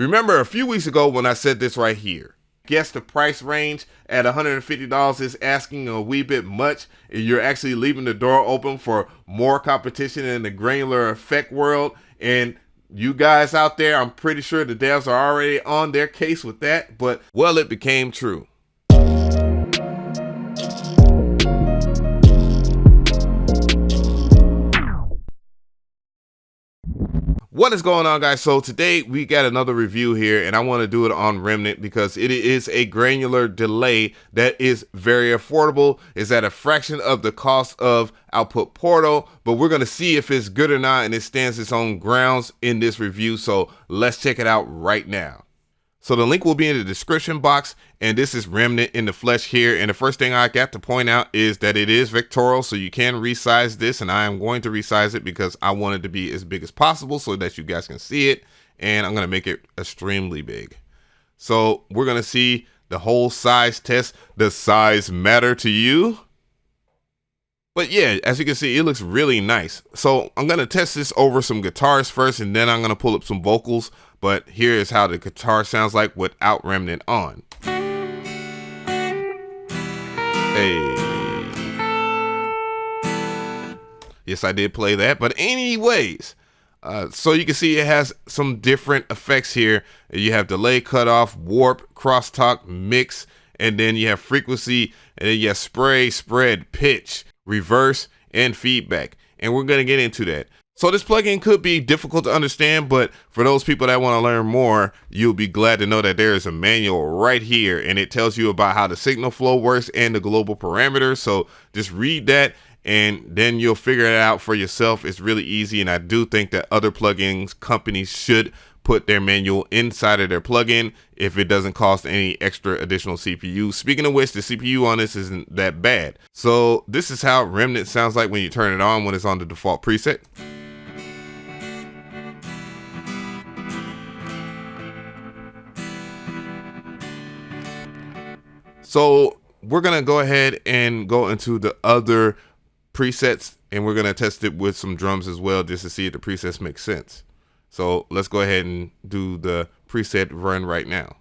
Remember a few weeks ago when I said this right here. Guess the price range at $150 is asking a wee bit much, and you're actually leaving the door open for more competition in the granular effect world. And you guys out there, I'm pretty sure the devs are already on their case with that, but well, it became true. What is going on, guys? So today we got another review here, and I want to do it on Remnant because it is a granular delay that is very affordable. It's at a fraction of the cost of Output Portal, but we're going to see if it's good or not, and it stands its own grounds in this review. So let's check it out right now. So the link will be in the description box, and this is Remnant in the flesh here. And the first thing I got to point out is that it is vectorial, so you can resize this, and I am going to resize it because I want it to be as big as possible so that you guys can see it, and I'm going to make it extremely big. So we're going to see the whole size test. Does size matter to you? But yeah, as you can see, it looks really nice. So I'm going to test this over some guitars first, and then I'm going to pull up some vocals. But here is how the guitar sounds like without Remnant on. Hey. Yes, I did play that. But anyways, so you can see it has some different effects here. You have delay, cutoff, warp, crosstalk, mix, and then you have frequency, and then you have spray, spread, pitch, reverse, and feedback. And we're going to get into that. So this plugin could be difficult to understand, but for those people that want to learn more, you'll be glad to know that there is a manual right here, and it tells you about how the signal flow works and the global parameters. So just read that, and then you'll figure it out for yourself. It's really easy, and I do think that other plugins companies should put their manual inside of their plugin if it doesn't cost any extra additional CPU. Speaking of which, the CPU on this isn't that bad. So this is how Remnant sounds like when you turn it on when it's on the default preset. So we're going to go ahead and go into the other presets, and we're going to test it with some drums as well, just to see if the presets make sense. So let's go ahead and do the preset run right now.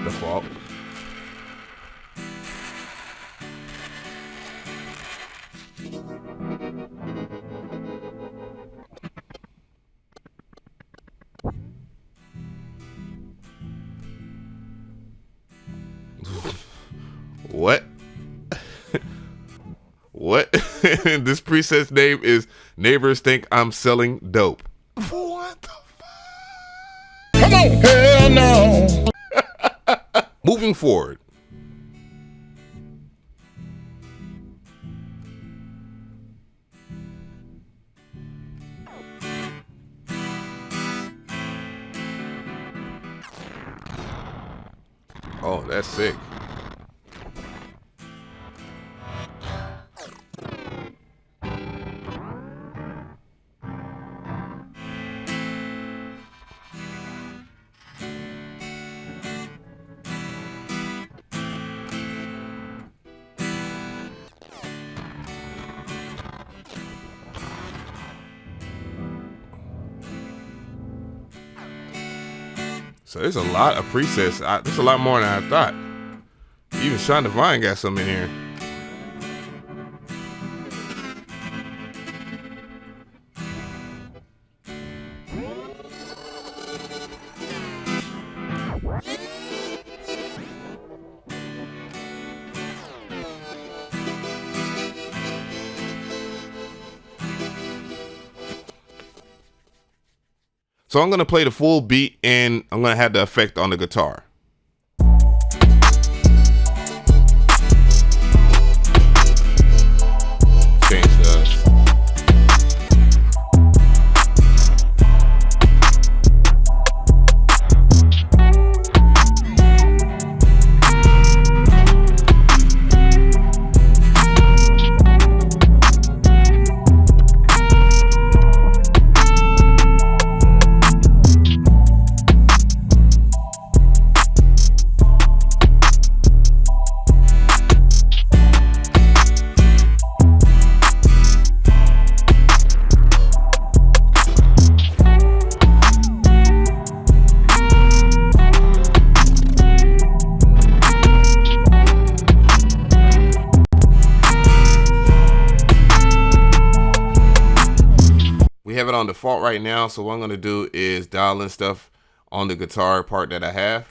Default. What? What? This preset's name is Neighbors Think I'm Selling Dope. What the fuck? Come on, hell no. Moving forward. Oh, that's sick. So there's a lot of presets. There's a lot more than I thought. Even Sean Devine got some in here. So I'm going to play the full beat, and I'm going to have the effect on the guitar. Change the... have it on default right now. So what I'm going to do is dial in stuff on the guitar part that I have.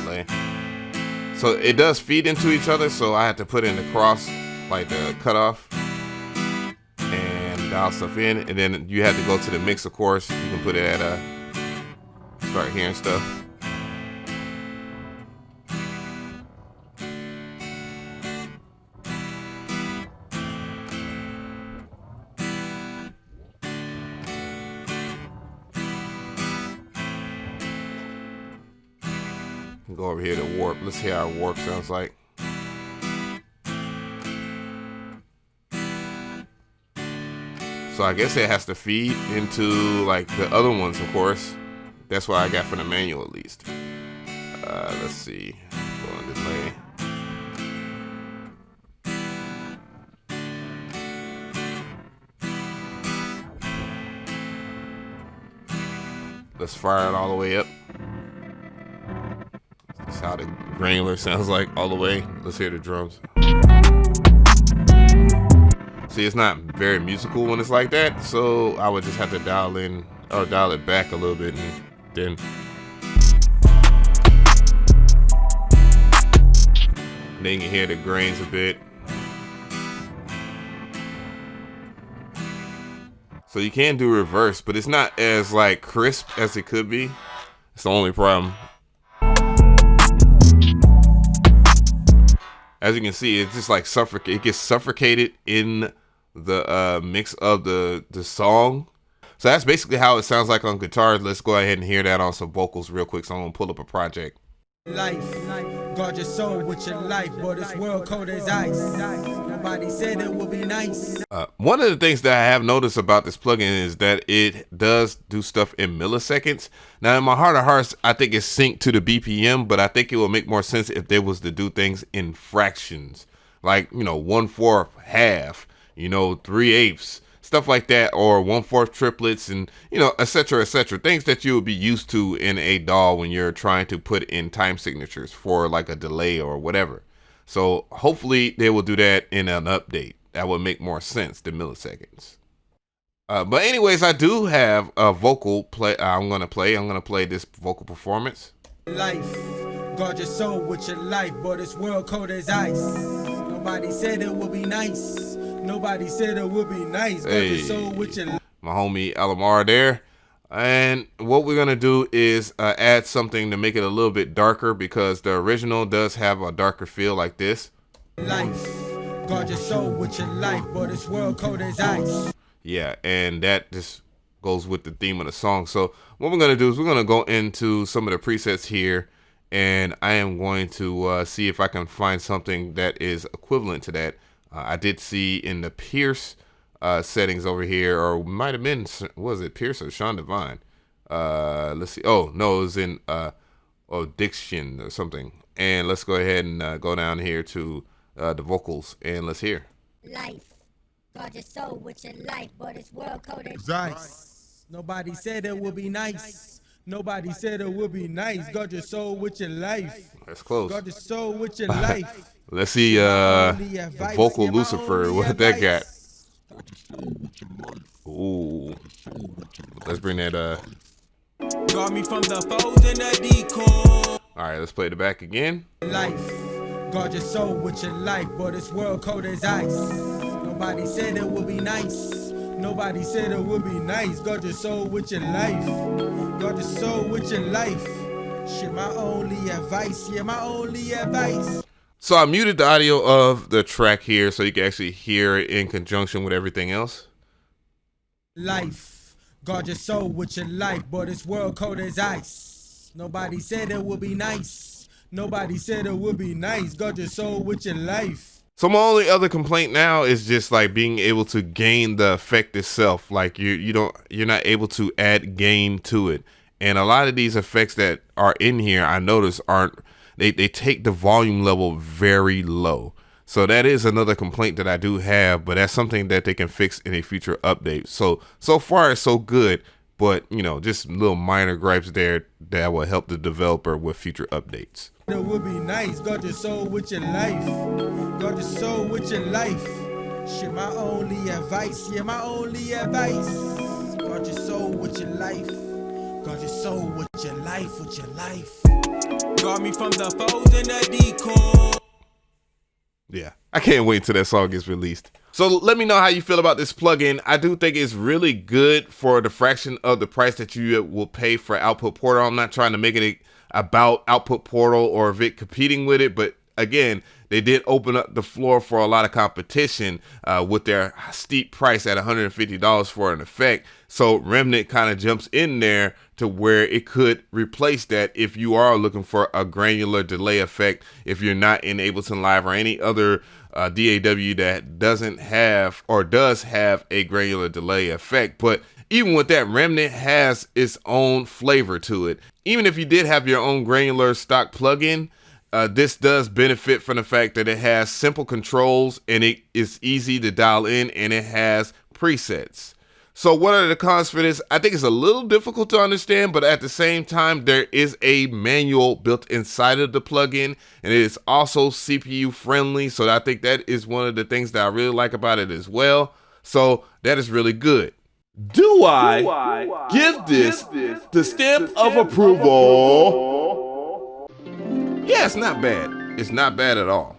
Delay. So it does feed into each other. So I have to put in the cross, like the cutoff, and dial stuff in. And then you have to go to the mix, of course. You can put it at start hearing stuff. Go over here to warp. Let's hear how warp sounds like. So I guess it has to feed into like the other ones, of course. That's what I got for the manual at least. Let's see. Go on delay. Let's fire it all the way up. That's how the granular sounds like all the way. Let's hear the drums. See, it's not very musical when it's like that, so I would just have to dial in or dial it back a little bit, and then you can hear the grains a bit. So you can do reverse, but it's not as like crisp as it could be. It's the only problem. As you can see, it's just like suffocate. It gets suffocated in the mix of the song. So that's basically how it sounds like on guitar. Let's go ahead and hear that on some vocals real quick. So I'm gonna pull up a project. Life, guard your soul with your life, but this world cold as ice. Nobody said it would be nice. One of the things that I have noticed about this plugin is that it does do stuff in milliseconds. Now, in my heart of hearts, I think it's synced to the BPM, but I think it would make more sense if they was to do things in fractions, like 1/4, half, 3/8, stuff like that, or 1/4 triplets, and etc., etc. Things that you would be used to in a DAW when you're trying to put in time signatures for like a delay or whatever. So hopefully they will do that in an update. That would make more sense than milliseconds. But anyways, I do have a vocal play. I'm gonna play this vocal performance. Life, guard your soul with your life, but this world cold as ice. Nobody said it would be nice. Nobody said it would be nice. Guard your soul with your life. My homie Alamar there. And what we're gonna do is add something to make it a little bit darker, because the original does have a darker feel like this. Life, guard your soul with your life, but this world cold as ice. Yeah, and that just goes with the theme of the song. So what we're gonna do is we're gonna go into some of the presets here, and I am going to see if I can find something that is equivalent to that. I did see in the Pierce settings over here, or might have been, was it Pierce or Sean Devine? Let's see. Oh no, it was in Diction or something. And let's go ahead and go down here to the vocals, and let's hear. Life, guard your soul with your life, but it's world cold as ice. Nobody said it would be nice. Nobody said it would be nice. Guard your soul with your life. That's close. Guard your soul with your life. Let's see vocal Lucifer, what that got. Ooh. Let's bring that Guard me from the foes and the decoy. Alright, let's play the back again. Life, guard your soul with your life, but this world cold as ice. Nobody said it would be nice. Nobody said it would be nice. Guard your soul with your life. Guard your soul with your life. Shit, my only advice. Yeah, my only advice. So I muted the audio of the track here so you can actually hear it in conjunction with everything else. Life, guard your soul with your life, but this world cold as ice. Nobody said it would be nice. Nobody said it would be nice. Guard your soul with your life. So my only other complaint now is just like being able to gain the effect itself. Like you're not able to add gain to it. And a lot of these effects that are in here, I notice they take the volume level very low. So that is another complaint that I do have, but that's something that they can fix in a future update. So far it's so good, but just little minor gripes there that will help the developer with future updates. it would be nice. Guard your soul with your life. Guard your soul with your life. Shit, my only advice. Yeah, my only advice. Guard your soul with your life. Guard your soul with your life, with your life. Guard me from the foes and the decoy. Yeah, I can't wait till that song gets released. So let me know how you feel about this plugin. I do think it's really good for the fraction of the price that you will pay for Output Portal. I'm not trying to make it about Output Portal or if it competing with it, but again, they did open up the floor for a lot of competition with their steep price at $150 for an effect. So Remnant kind of jumps in there to where it could replace that if you are looking for a granular delay effect, if you're not in Ableton Live or any other DAW that doesn't have or does have a granular delay effect. But even with that, Remnant has its own flavor to it. Even if you did have your own granular stock plugin, this does benefit from the fact that it has simple controls and it is easy to dial in and it has presets. So what are the cons for this? I think it's a little difficult to understand, but at the same time, there is a manual built inside of the plugin and it is also CPU friendly. So I think that is one of the things that I really like about it as well. So that is really good. Do I give this the stamp of approval? Yeah, it's not bad. It's not bad at all.